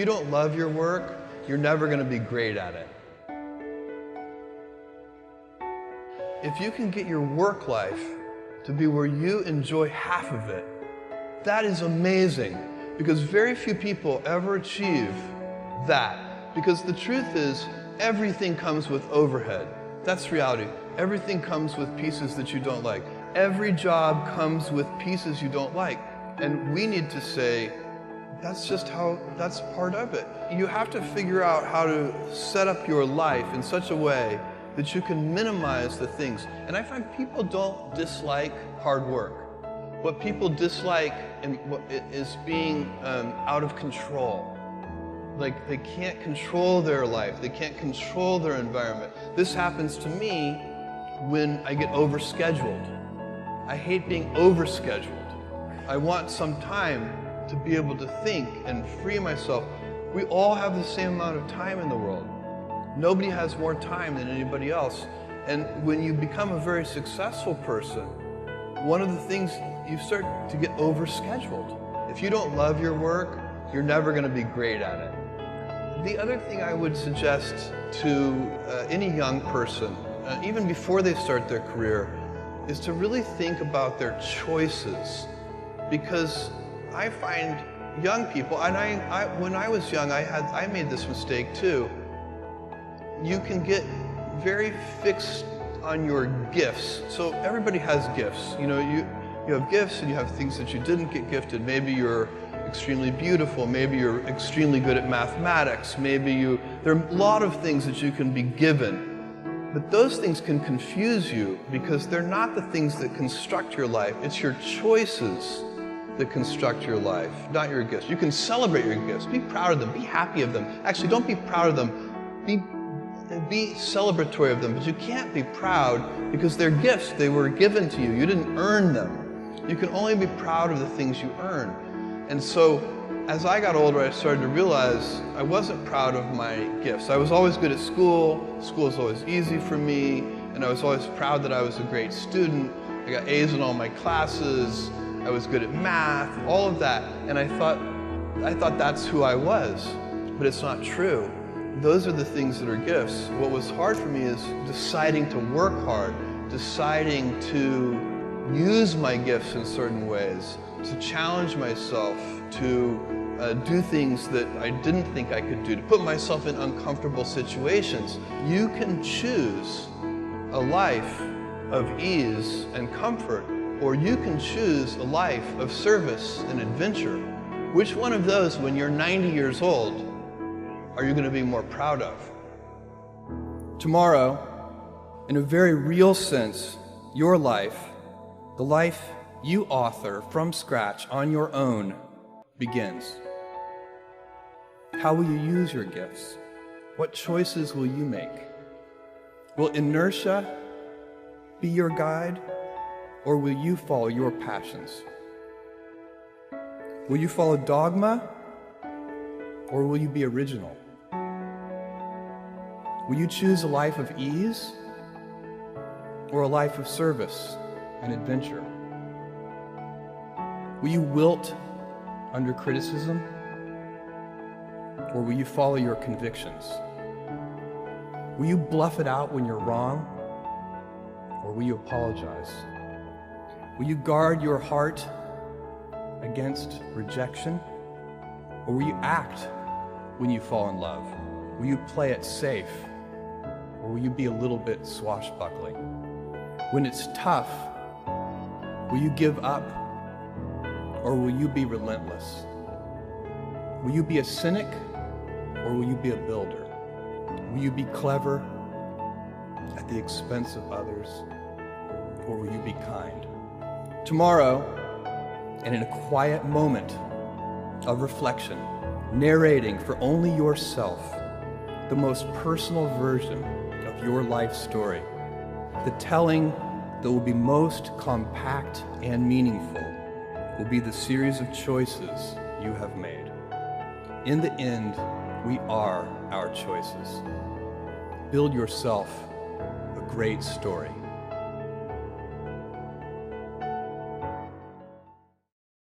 you don't love your work, you're never going to be great at it. If you can get your work life to be where you enjoy half of it, that is amazing, because very few people ever achieve that. Because the truth is, everything comes with overhead. That's reality. Everything comes with pieces that you don't like. Every job comes with pieces you don't like. And we need to say, that's part of it. You have to figure out how to set up your life in such a way that you can minimize the things. And I find people don't dislike hard work. What people dislike is being out of control. Like, they can't control their life, they can't control their environment. This happens to me when I get overscheduled. I hate being overscheduled. I want some time to be able to think and free myself. We all have the same amount of time in the world. Nobody has more time than anybody else. And when you become a very successful person, one of the things, you start to get overscheduled. If you don't love your work, you're never going to be great at it. The other thing I would suggest to any young person, even before they start their career, is to really think about their choices. Because I find young people, and when I was young, I made this mistake too. You can get very fixed on your gifts. So everybody has gifts. You know, you have gifts and you have things that you didn't get gifted. Maybe you're extremely beautiful, maybe you're extremely good at mathematics, there are a lot of things that you can be given. But those things can confuse you because they're not the things that construct your life. It's your choices that construct your life, not your gifts. You can celebrate your gifts, be proud of them, be happy of them. Actually, don't be proud of them, be celebratory of them, but you can't be proud because they're gifts. They were given to you. You didn't earn them. You can only be proud of the things you earn. And so, as I got older, I started to realize I wasn't proud of my gifts. I was always good at school. School was always easy for me, and I was always proud that I was a great student. I got A's in all my classes. I was good at math, all of that. And I thought that's who I was, but it's not true. Those are the things that are gifts. What was hard for me is deciding to work hard, deciding to use my gifts in certain ways, to challenge myself, to do things that I didn't think I could do, to put myself in uncomfortable situations. You can choose a life of ease and comfort, or you can choose a life of service and adventure. Which one of those, when you're 90 years old, are you going to be more proud of? Tomorrow, in a very real sense, your life, the life you author from scratch on your own, begins. How will you use your gifts? What choices will you make? Will inertia be your guide, or will you follow your passions? Will you follow dogma, or will you be original? Will you choose a life of ease, or a life of service and adventure? Will you wilt under criticism, or will you follow your convictions? Will you bluff it out when you're wrong, or will you apologize? Will you guard your heart against rejection, or will you act when you fall in love? Will you play it safe, or will you be a little bit swashbuckling? When it's tough, will you give up, or will you be relentless? Will you be a cynic, or will you be a builder? Will you be clever at the expense of others, or will you be kind? Tomorrow, and in a quiet moment of reflection, narrating for only yourself the most personal version of your life story, the telling that will be most compact and meaningful will be the series of choices you have made. In the end, we are our choices. Build yourself a great story.